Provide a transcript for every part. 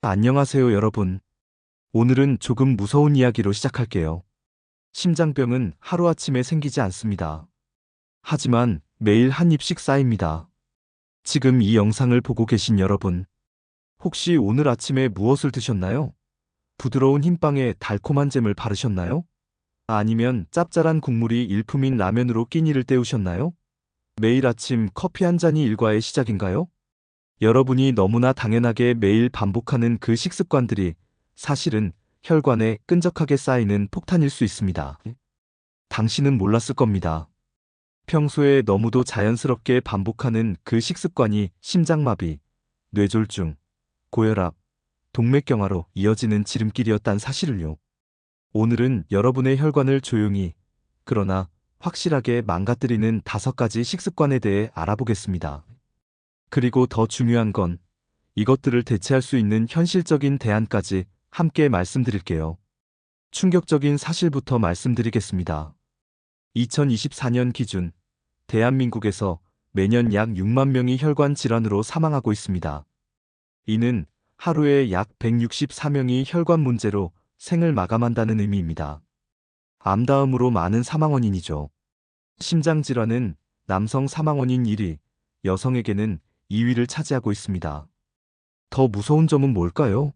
안녕하세요, 여러분. 오늘은 조금 무서운 이야기로 시작할게요. 심장병은 하루아침에 생기지 않습니다. 하지만 매일 한 입씩 쌓입니다. 지금 이 영상을 보고 계신 여러분, 혹시 오늘 아침에 무엇을 드셨나요? 부드러운 흰빵에 달콤한 잼을 바르셨나요? 아니면 짭짤한 국물이 일품인 라면으로 끼니를 때우셨나요? 매일 아침 커피 한 잔이 일과의 시작인가요? 여러분이 너무나 당연하게 매일 반복하는 그 식습관들이 사실은 혈관에 끈적하게 쌓이는 폭탄일 수 있습니다. 당신은 몰랐을 겁니다. 평소에 너무도 자연스럽게 반복하는 그 식습관이 심장마비, 뇌졸중, 고혈압, 동맥경화로 이어지는 지름길이었단 사실을요. 오늘은 여러분의 혈관을 조용히, 그러나 확실하게 망가뜨리는 5가지 식습관에 대해 알아보겠습니다. 그리고 더 중요한 건 이것들을 대체할 수 있는 현실적인 대안까지 함께 말씀드릴게요. 충격적인 사실부터 말씀드리겠습니다. 2024년 기준 대한민국에서 매년 약 6만 명이 혈관 질환으로 사망하고 있습니다. 이는 하루에 약 164명이 혈관 문제로 생을 마감한다는 의미입니다. 암 다음으로 많은 사망 원인이죠. 심장 질환은 남성 사망 원인 1위, 여성에게는 2위를 차지하고 있습니다. 더 무서운 점은 뭘까요?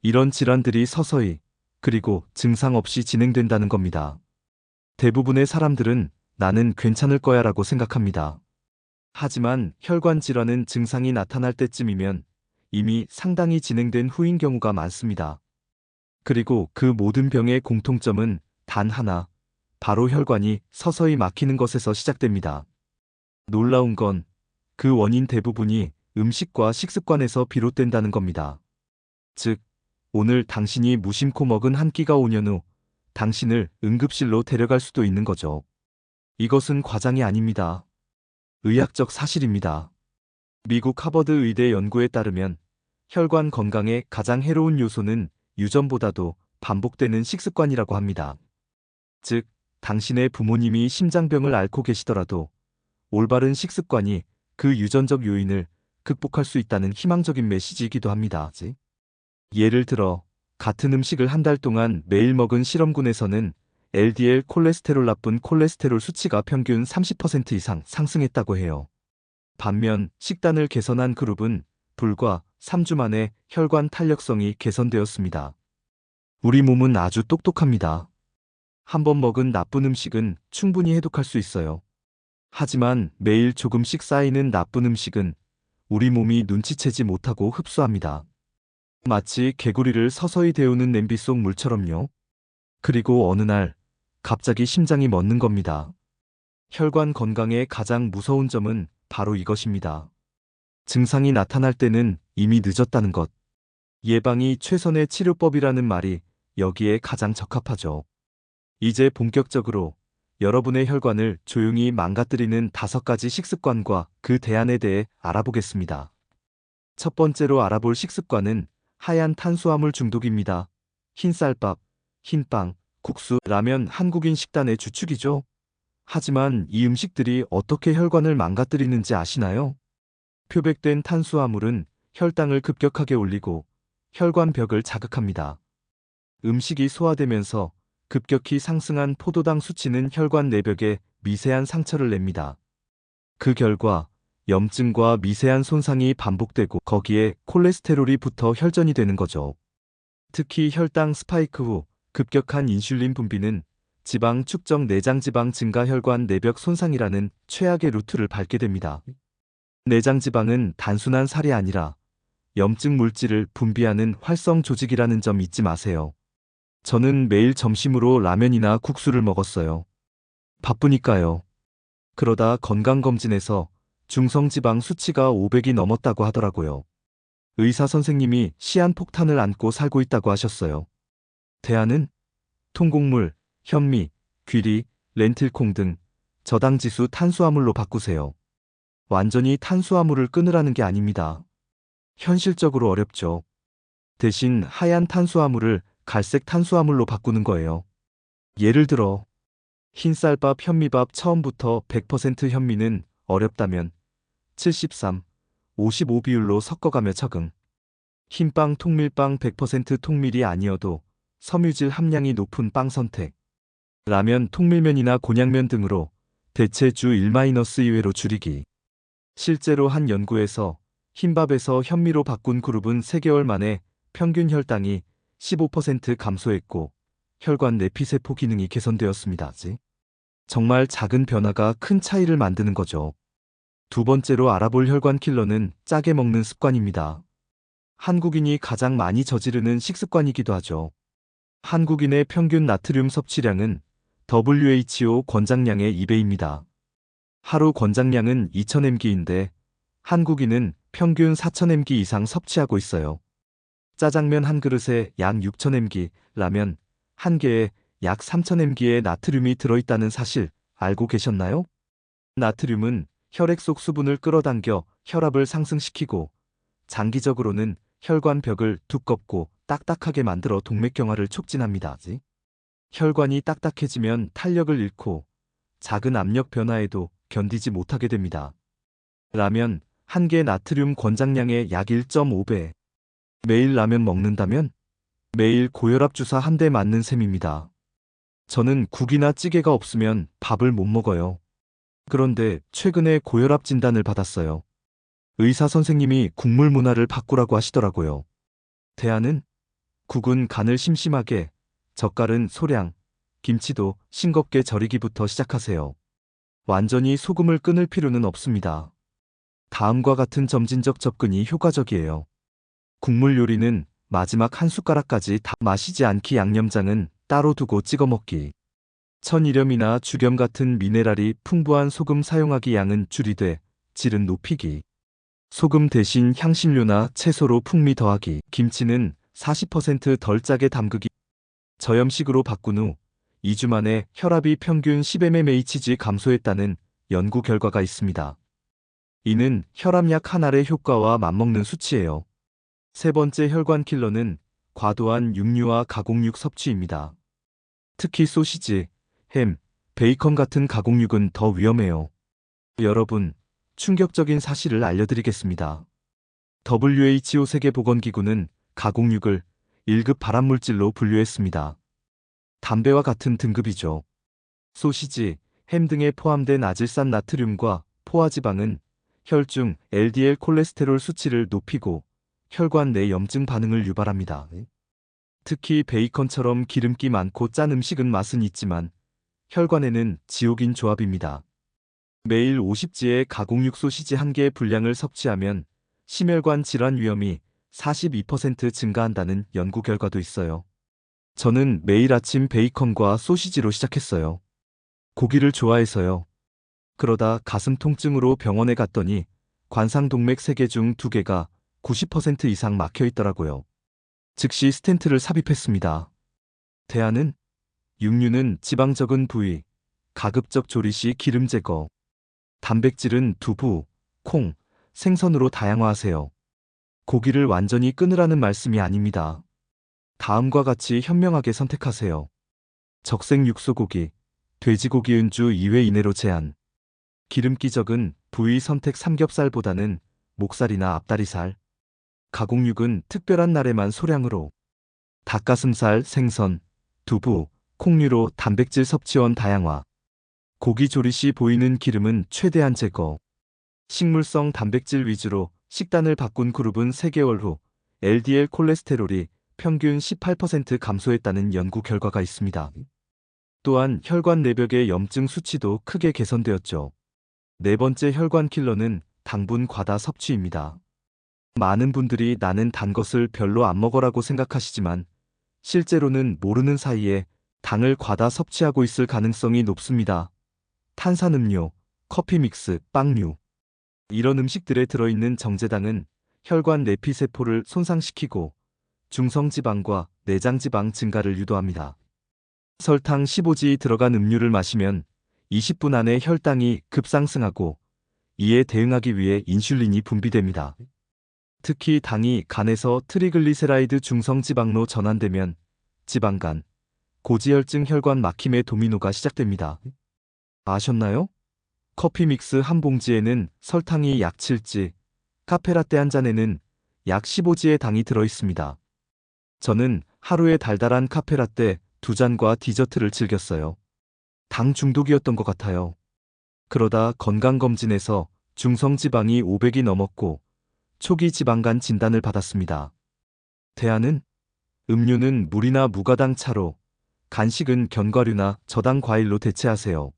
이런 질환들이 서서히, 그리고 증상 없이 진행된다는 겁니다. 대부분의 사람들은 나는 괜찮을 거야 라고 생각합니다. 하지만 혈관 질환은 증상이 나타날 때쯤이면 이미 상당히 진행된 후인 경우가 많습니다. 그리고 그 모든 병의 공통점은 단 하나, 바로 혈관이 서서히 막히는 것에서 시작됩니다. 놀라운 건 그 원인 대부분이 음식과 식습관에서 비롯된다는 겁니다. 즉, 오늘 당신이 무심코 먹은 한 끼가 5년 후 당신을 응급실로 데려갈 수도 있는 거죠. 이것은 과장이 아닙니다. 의학적 사실입니다. 미국 하버드 의대 연구에 따르면 혈관 건강에 가장 해로운 요소는 유전보다도 반복되는 식습관이라고 합니다. 즉, 당신의 부모님이 심장병을 앓고 계시더라도 올바른 식습관이 그 유전적 요인을 극복할 수 있다는 희망적인 메시지이기도 합니다. 예를 들어 같은 음식을 한 달 동안 매일 먹은 실험군에서는 LDL 콜레스테롤 나쁜 콜레스테롤 수치가 평균 30% 이상 상승했다고 해요. 반면 식단을 개선한 그룹은 불과 3주 만에 혈관 탄력성이 개선되었습니다. 우리 몸은 아주 똑똑합니다. 한 번 먹은 나쁜 음식은 충분히 해독할 수 있어요. 하지만 매일 조금씩 쌓이는 나쁜 음식은 우리 몸이 눈치채지 못하고 흡수합니다. 마치 개구리를 서서히 데우는 냄비 속 물처럼요. 그리고 어느 날 갑자기 심장이 멎는 겁니다. 혈관 건강의 가장 무서운 점은 바로 이것입니다. 증상이 나타날 때는 이미 늦었다는 것. 예방이 최선의 치료법이라는 말이 여기에 가장 적합하죠. 이제 본격적으로 여러분의 혈관을 조용히 망가뜨리는 5가지 식습관과 그 대안에 대해 알아보겠습니다. 첫 번째로 알아볼 식습관은 하얀 탄수화물 중독입니다. 흰쌀밥, 흰빵, 국수, 라면 한국인 식단의 주축이죠. 하지만 이 음식들이 어떻게 혈관을 망가뜨리는지 아시나요? 표백된 탄수화물은 혈당을 급격하게 올리고 혈관 벽을 자극합니다. 음식이 소화되면서 급격히 상승한 포도당 수치는 혈관 내벽에 미세한 상처를 냅니다. 그 결과 염증과 미세한 손상이 반복되고 거기에 콜레스테롤이 붙어 혈전이 되는 거죠. 특히 혈당 스파이크 후 급격한 인슐린 분비는 지방 축적 내장 지방 증가 혈관 내벽 손상이라는 최악의 루트를 밟게 됩니다. 내장 지방은 단순한 살이 아니라 염증 물질을 분비하는 활성 조직이라는 점 잊지 마세요. 저는 매일 점심으로 라면이나 국수를 먹었어요. 바쁘니까요. 그러다 건강검진에서 중성지방 수치가 500이 넘었다고 하더라고요. 의사 선생님이 시한폭탄을 안고 살고 있다고 하셨어요. 대안은 통곡물, 현미, 귀리, 렌틸콩 등 저당지수 탄수화물로 바꾸세요. 완전히 탄수화물을 끊으라는 게 아닙니다. 현실적으로 어렵죠. 대신 하얀 탄수화물을 갈색 탄수화물로 바꾸는 거예요. 예를 들어 흰쌀밥, 현미밥 처음부터 100% 현미는 어렵다면 73, 55 비율로 섞어가며 적응. 흰빵, 통밀빵 100% 통밀이 아니어도 섬유질 함량이 높은 빵 선택. 라면, 통밀면이나 곤약면 등으로 대체 주 1-2회로 줄이기. 실제로 한 연구에서 흰밥에서 현미로 바꾼 그룹은 3개월 만에 평균 혈당이 15% 감소했고 혈관 내피세포 기능이 개선되었습니다. 정말 작은 변화가 큰 차이를 만드는 거죠. 두 번째로 알아볼 혈관 킬러는 짜게 먹는 습관입니다. 한국인이 가장 많이 저지르는 식습관이기도 하죠. 한국인의 평균 나트륨 섭취량은 WHO 권장량의 2배입니다. 하루 권장량은 2000mg인데 한국인은 평균 4000mg 이상 섭취하고 있어요. 짜장면 한 그릇에 약 6000mg, 라면 한 개에 약 3000mg의 나트륨이 들어있다는 사실 알고 계셨나요? 나트륨은 혈액 속 수분을 끌어당겨 혈압을 상승시키고 장기적으로는 혈관벽을 두껍고 딱딱하게 만들어 동맥경화를 촉진합니다. 혈관이 딱딱해지면 탄력을 잃고 작은 압력 변화에도 견디지 못하게 됩니다. 라면 한 개 나트륨 권장량의 약 1.5배. 매일 라면 먹는다면 매일 고혈압 주사 한 대 맞는 셈입니다. 저는 국이나 찌개가 없으면 밥을 못 먹어요. 그런데 최근에 고혈압 진단을 받았어요. 의사 선생님이 국물 문화를 바꾸라고 하시더라고요. 대안은 국은 간을 심심하게, 젓갈은 소량, 김치도 싱겁게 절이기부터 시작하세요. 완전히 소금을 끊을 필요는 없습니다. 다음과 같은 점진적 접근이 효과적이에요. 국물 요리는 마지막 한 숟가락까지 다 마시지 않기, 양념장은 따로 두고 찍어 먹기. 천일염이나 죽염 같은 미네랄이 풍부한 소금 사용하기, 양은 줄이되 질은 높이기. 소금 대신 향신료나 채소로 풍미 더하기. 김치는 40%덜 짜게 담그기. 저염식으로 바꾼 후 2주 만에 혈압이 평균 10mmHg 감소했다는 연구 결과가 있습니다. 이는 혈압약 하나의 효과와 맞먹는 수치예요. 세 번째 혈관 킬러는 과도한 육류와 가공육 섭취입니다. 특히 소시지, 햄, 베이컨 같은 가공육은 더 위험해요. 여러분, 충격적인 사실을 알려드리겠습니다. WHO 세계보건기구는 가공육을 1급 발암물질로 분류했습니다. 담배와 같은 등급이죠. 소시지, 햄 등에 포함된 아질산 나트륨과 포화지방은 혈중 LDL 콜레스테롤 수치를 높이고 혈관 내 염증 반응을 유발합니다. 특히 베이컨처럼 기름기 많고 짠 음식은 맛은 있지만 혈관에는 지옥인 조합입니다. 매일 50지의 가공육 소시지 한 개의 분량을 섭취하면 심혈관 질환 위험이 42% 증가한다는 연구 결과도 있어요. 저는 매일 아침 베이컨과 소시지로 시작했어요. 고기를 좋아해서요. 그러다 가슴 통증으로 병원에 갔더니 관상동맥 3개 중 2개가 90% 이상 막혀 있더라고요. 즉시 스텐트를 삽입했습니다. 대안은 육류는 지방 적은 부위, 가급적 조리 시 기름 제거. 단백질은 두부, 콩, 생선으로 다양화하세요. 고기를 완전히 끊으라는 말씀이 아닙니다. 다음과 같이 현명하게 선택하세요. 적색 육소고기, 돼지고기 은주 2회 이내로 제한. 기름기 적은 부위 선택, 삼겹살보다는 목살이나 앞다리살. 가공육은 특별한 날에만 소량으로. 닭가슴살, 생선, 두부, 콩류로 단백질 섭취원 다양화. 고기 조리 시 보이는 기름은 최대한 제거. 식물성 단백질 위주로 식단을 바꾼 그룹은 3개월 후 LDL 콜레스테롤이 평균 18% 감소했다는 연구 결과가 있습니다. 또한 혈관 내벽의 염증 수치도 크게 개선되었죠. 네 번째 혈관 킬러는 당분 과다 섭취입니다. 많은 분들이 나는 단 것을 별로 안 먹어라고 생각하시지만 실제로는 모르는 사이에 당을 과다 섭취하고 있을 가능성이 높습니다. 탄산음료, 커피 믹스, 빵류. 이런 음식들에 들어있는 정제당은 혈관 내피세포를 손상시키고 중성지방과 내장지방 증가를 유도합니다. 설탕 15g 들어간 음료를 마시면 20분 안에 혈당이 급상승하고 이에 대응하기 위해 인슐린이 분비됩니다. 특히 당이 간에서 트리글리세라이드 중성지방로 전환되면 지방간, 고지혈증, 혈관 막힘의 도미노가 시작됩니다. 아셨나요? 커피 믹스 한 봉지에는 설탕이 약 7g, 카페라떼 한 잔에는 약 15g의 당이 들어 있습니다. 저는 하루에 달달한 카페라떼 2잔과 디저트를 즐겼어요. 당 중독이었던 것 같아요. 그러다 건강검진에서 중성지방이 500이 넘었고 초기 지방간 진단을 받았습니다. 대안은 음료는 물이나 무가당 차로, 간식은 견과류나 저당 과일로 대체하세요.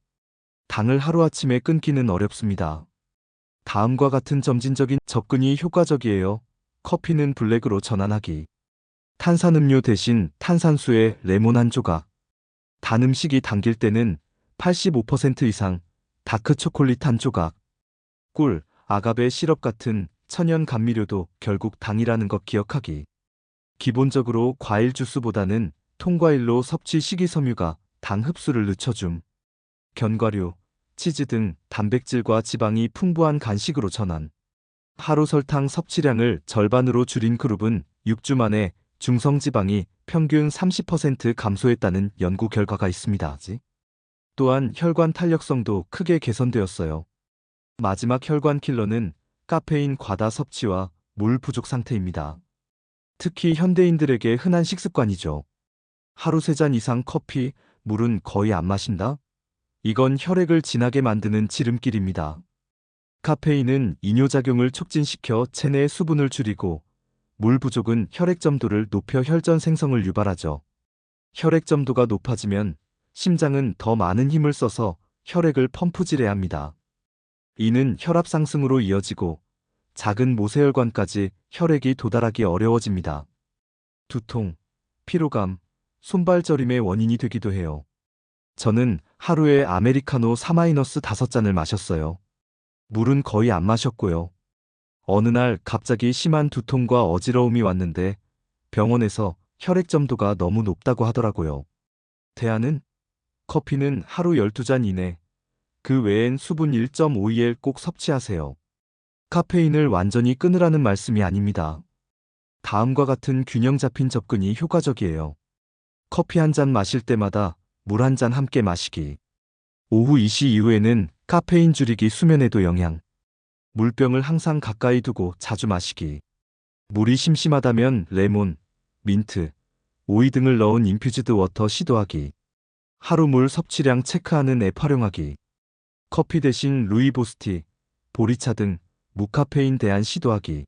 당을 하루아침에 끊기는 어렵습니다. 다음과 같은 점진적인 접근이 효과적이에요. 커피는 블랙으로 전환하기. 탄산음료 대신 탄산수에 레몬 한 조각. 단 음식이 당길 때는 85% 이상 다크 초콜릿 한 조각. 꿀, 아가베 시럽 같은 천연 감미료도 결국 당이라는 것 기억하기. 기본적으로 과일 주스보다는 통과일로 섭취 식이섬유가 당 흡수를 늦춰줌. 견과류, 치즈 등 단백질과 지방이 풍부한 간식으로 전환. 하루 설탕 섭취량을 절반으로 줄인 그룹은 6주 만에 중성지방이 평균 30% 감소했다는 연구 결과가 있습니다. 또한 혈관 탄력성도 크게 개선되었어요. 마지막 혈관 킬러는 카페인 과다 섭취와 물 부족 상태입니다. 특히 현대인들에게 흔한 식습관이죠. 하루 3잔 이상 커피, 물은 거의 안 마신다? 이건 혈액을 진하게 만드는 지름길입니다. 카페인은 이뇨작용을 촉진시켜 체내 수분을 줄이고 물 부족은 혈액점도를 높여 혈전 생성을 유발하죠. 혈액점도가 높아지면 심장은 더 많은 힘을 써서 혈액을 펌프질해야 합니다. 이는 혈압 상승으로 이어지고 작은 모세혈관까지 혈액이 도달하기 어려워집니다. 두통, 피로감, 손발 저림의 원인이 되기도 해요. 저는 하루에 아메리카노 4-5잔을 마셨어요. 물은 거의 안 마셨고요. 어느 날 갑자기 심한 두통과 어지러움이 왔는데 병원에서 혈액점도가 너무 높다고 하더라고요. 대안은 커피는 하루 12잔 이내, 그 외엔 수분 1.5ml 꼭 섭취하세요. 카페인을 완전히 끊으라는 말씀이 아닙니다. 다음과 같은 균형 잡힌 접근이 효과적이에요. 커피 한 잔 마실 때마다 물 한 잔 함께 마시기. 오후 2시 이후에는 카페인 줄이기 수면에도 영향. 물병을 항상 가까이 두고 자주 마시기. 물이 심심하다면 레몬, 민트, 오이 등을 넣은 인퓨즈드 워터 시도하기. 하루 물 섭취량 체크하는 앱 활용하기. 커피 대신 루이보스티, 보리차 등 무카페인 대안 시도하기.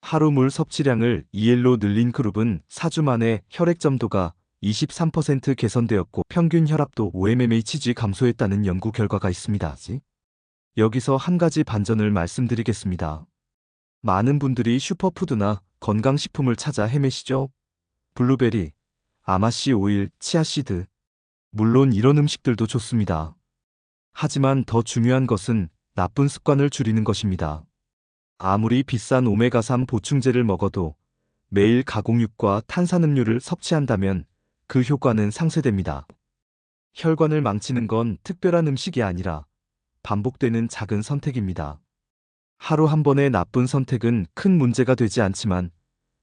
하루 물 섭취량을 2L로 늘린 그룹은 4주 만에 혈액점도가 23% 개선되었고 평균 혈압도 5mmHg 감소했다는 연구 결과가 있습니다. 여기서 한 가지 반전을 말씀드리겠습니다. 많은 분들이 슈퍼푸드나 건강식품을 찾아 헤매시죠? 블루베리, 아마씨 오일, 치아씨드. 물론 이런 음식들도 좋습니다. 하지만 더 중요한 것은 나쁜 습관을 줄이는 것입니다. 아무리 비싼 오메가3 보충제를 먹어도 매일 가공육과 탄산음료를 섭취한다면 그 효과는 상쇄됩니다. 혈관을 망치는 건 특별한 음식이 아니라 반복되는 작은 선택입니다. 하루 한 번의 나쁜 선택은 큰 문제가 되지 않지만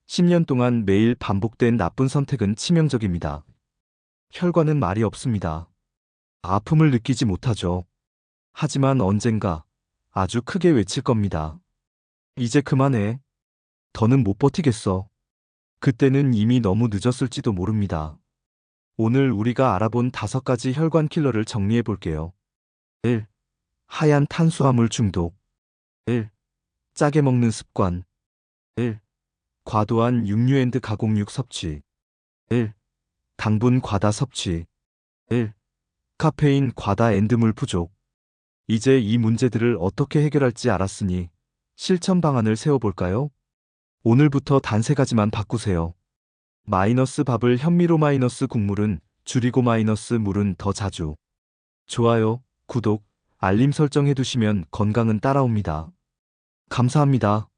10년 동안 매일 반복된 나쁜 선택은 치명적입니다. 혈관은 말이 없습니다. 아픔을 느끼지 못하죠. 하지만 언젠가 아주 크게 외칠 겁니다. 이제 그만해. 더는 못 버티겠어. 그때는 이미 너무 늦었을지도 모릅니다. 오늘 우리가 알아본 5가지 혈관 킬러를 정리해 볼게요. 1. 하얀 탄수화물 중독. 1. 짜게 먹는 습관. 1. 과도한 육류 앤드 가공육 섭취. 1. 당분 과다 섭취. 1. 카페인 과다 앤드 물 부족. 이제 이 문제들을 어떻게 해결할지 알았으니 실천 방안을 세워볼까요? 오늘부터 단 3가지만 바꾸세요. 마이너스 밥을 현미로 마이너스 국물은 줄이고 마이너스 물은 더 자주. 좋아요, 구독, 알림 설정 해두시면 건강은 따라옵니다. 감사합니다.